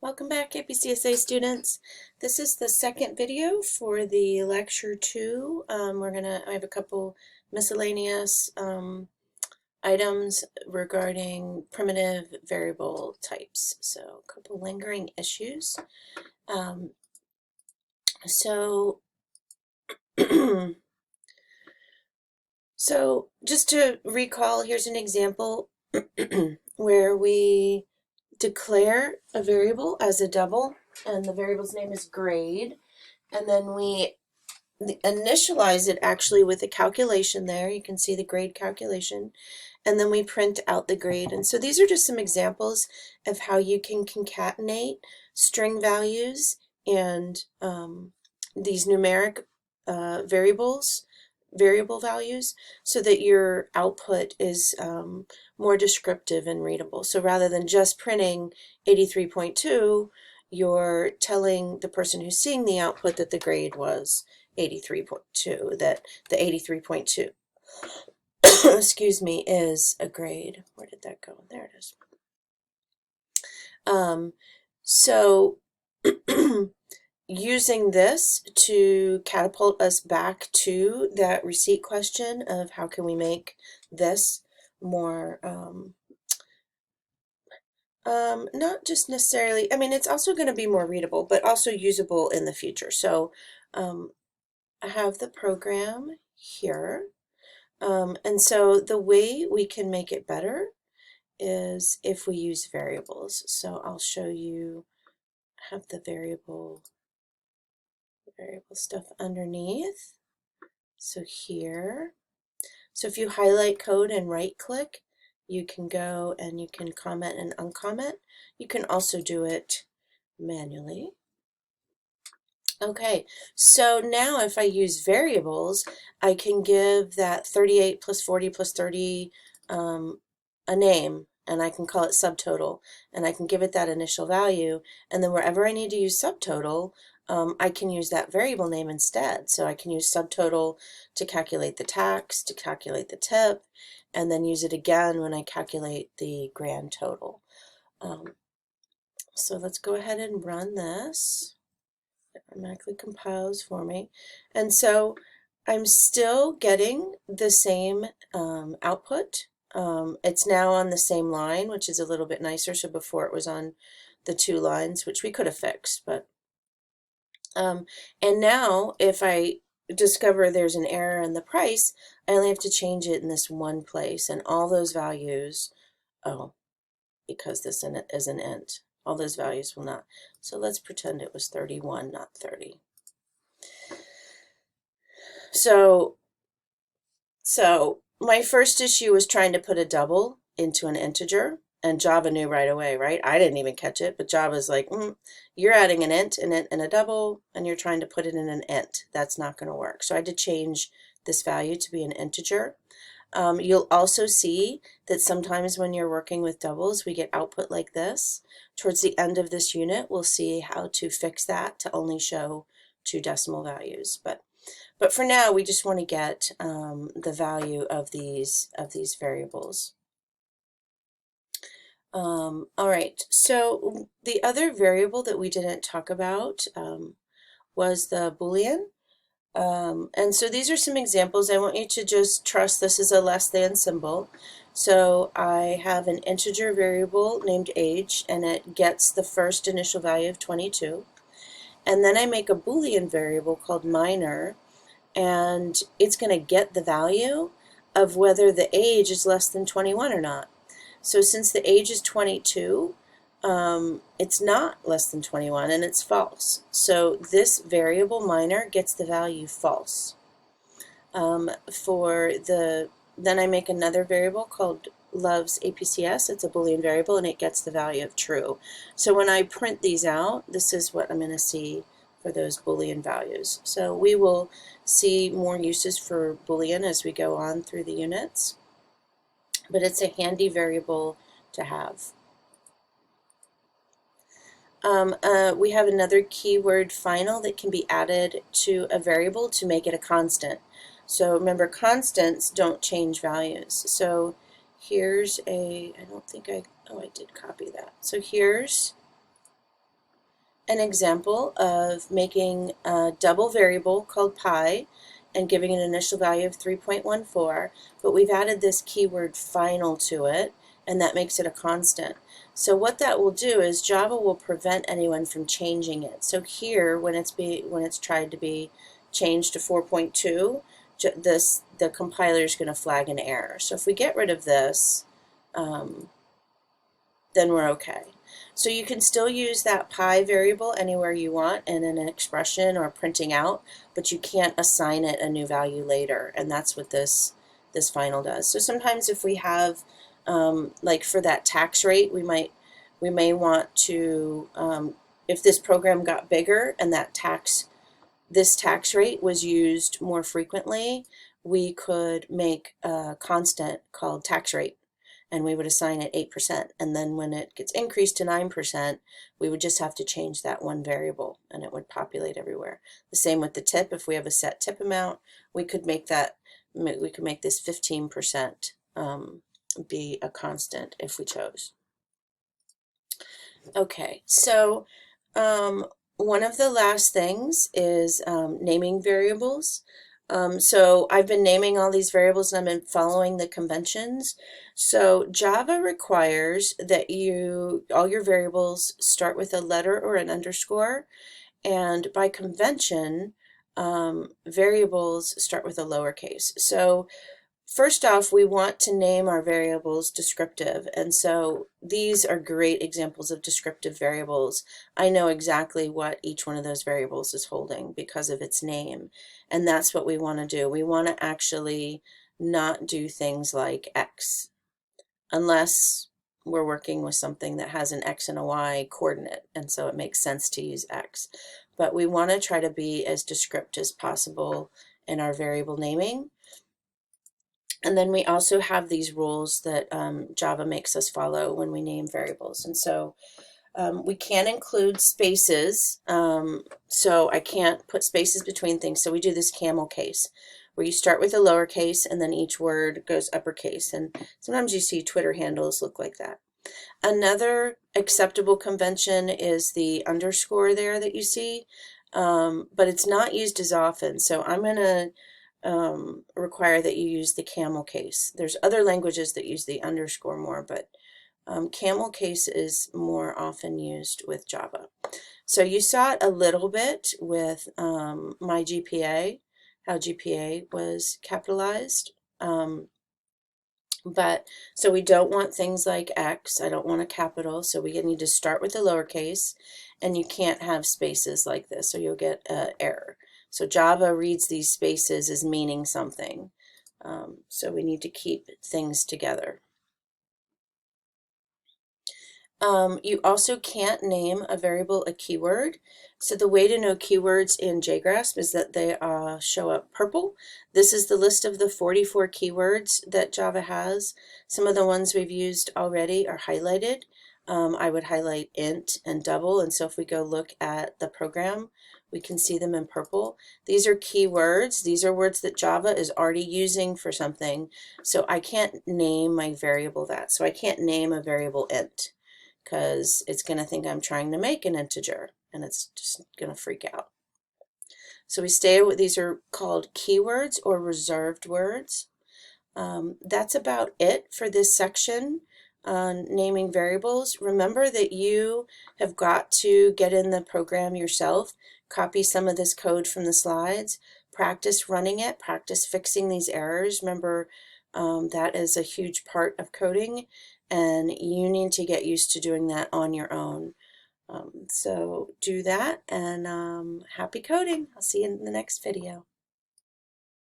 Welcome back, APCSA students. This is the second video for the lecture 2. I have a couple miscellaneous items regarding primitive variable types. So a couple lingering issues. So just to recall, here's an example where we declare a variable as a double, and the variable's name is grade, and then we initialize it actually with a calculation there. You can see the grade calculation, and then we print out the grade. And so these are just some examples of how you can concatenate string values and these numeric variable values, so that your output is more descriptive and readable. So rather than just printing 83.2, you're telling the person who's seeing the output that the grade was 83.2, that the 83.2 excuse me, is a grade. Where did that go? There it is. So using this to catapult us back to that receipt question of how can we make this more, not just necessarily, I mean, it's also going to be more readable, but also usable in the future. So I have the program here. And so the way we can make it better is if we use variables. So I'll show you, I have the variable stuff underneath. So here, so if you highlight code and right click, you can go and you can comment and uncomment. You can also do it manually. Okay, so now if I use variables, I can give that 38 plus 40 plus 30 a name, and I can call it subtotal, and I can give it that initial value, and then wherever I need to use subtotal, I can use that variable name instead. So I can use subtotal to calculate the tax, to calculate the tip, and then use it again when I calculate the grand total. So let's go ahead and run this. It automatically compiles for me. And so I'm still getting the same output. It's now on the same line, which is a little bit nicer. So before it was on the two lines, which we could have fixed, but and now if I discover there's an error in the price, I only have to change it in this one place, and all those values, because this is an int, all those values will not. So let's pretend it was 31, not 30. So my first issue was trying to put a double into an integer, and Java knew right away, right? I didn't even catch it, but Java's like, you're adding an int and a double, and you're trying to put it in an int. That's not going to work. So I had to change this value to be an integer. You'll also see that sometimes when you're working with doubles, we get output like this. Towards the end of this unit, we'll see how to fix that to only show 2 decimal values. But for now, we just want to get the value of these variables. All right, so the other variable that we didn't talk about was the Boolean. And so these are some examples. I want you to just trust this is a less than symbol. So I have an integer variable named age, and it gets the first initial value of 22. And then I make a Boolean variable called minor, and it's going to get the value of whether the age is less than 21 or not. So since the age is 22, it's not less than 21, and it's false. So this variable minor gets the value false. Then I make another variable called loves APCS. It's a Boolean variable, and it gets the value of true. So when I print these out, this is what I'm going to see for those Boolean values. So we will see more uses for Boolean as we go on through the units, but it's a handy variable to have. We have another keyword final that can be added to a variable to make it a constant. So remember, constants don't change values. So here's I don't think I did copy that. So here's an example of making a double variable called pi and giving an initial value of 3.14, but we've added this keyword final to it, and that makes it a constant. So what that will do is Java will prevent anyone from changing it. So here, when it's tried to be changed to 4.2, the compiler is going to flag an error. So if we get rid of this, then we're okay. So you can still use that pi variable anywhere you want in an expression or printing out, but you can't assign it a new value later, and that's what this final does. So sometimes if we have, like for that tax rate, we may want to, if this program got bigger and this tax rate was used more frequently, we could make a constant called tax rate, and we would assign it 8%. And then when it gets increased to 9%, we would just have to change that one variable and it would populate everywhere. The same with the tip. If we have a set tip amount, we could make this 15% be a constant if we chose. Okay, so one of the last things is naming variables. So I've been naming all these variables and I've been following the conventions. So Java requires that all your variables start with a letter or an underscore, and by convention, variables start with a lowercase. So first off, we want to name our variables descriptive, and so these are great examples of descriptive variables. I know exactly what each one of those variables is holding because of its name, and that's what we want to do. We want to actually not do things like x, unless we're working with something that has an x and a y coordinate, and so it makes sense to use x. But we want to try to be as descriptive as possible in our variable naming. And then we also have these rules that Java makes us follow when we name variables. And so we can include spaces. So I can't put spaces between things. So we do this camel case, where you start with a lowercase and then each word goes uppercase. And sometimes you see Twitter handles look like that. Another acceptable convention is the underscore there that you see, but it's not used as often. So I'm going to require that you use the camel case. There's other languages that use the underscore more, but camel case is more often used with Java. So you saw it a little bit with my GPA, how GPA was capitalized. But so we don't want things like X. I don't want a capital, so we need to start with the lowercase, and you can't have spaces like this, or you'll get an error. So Java reads these spaces as meaning something. So we need to keep things together. You also can't name a variable a keyword. So the way to know keywords in JGrasp is that they show up purple. This is the list of the 44 keywords that Java has. Some of the ones we've used already are highlighted. I would highlight int and double, and so if we go look at the program, we can see them in purple. These are keywords. These are words that Java is already using for something, so I can't name my variable that. So I can't name a variable int, because it's going to think I'm trying to make an integer, and it's just going to freak out. So we stay with, these are called keywords or reserved words. That's about it for this section on naming variables. Remember that you have got to get in the program yourself, copy some of this code from the slides, practice running it, practice fixing these errors. Remember, that is a huge part of coding, and you need to get used to doing that on your own. So do that, and happy coding. I'll see you in the next video.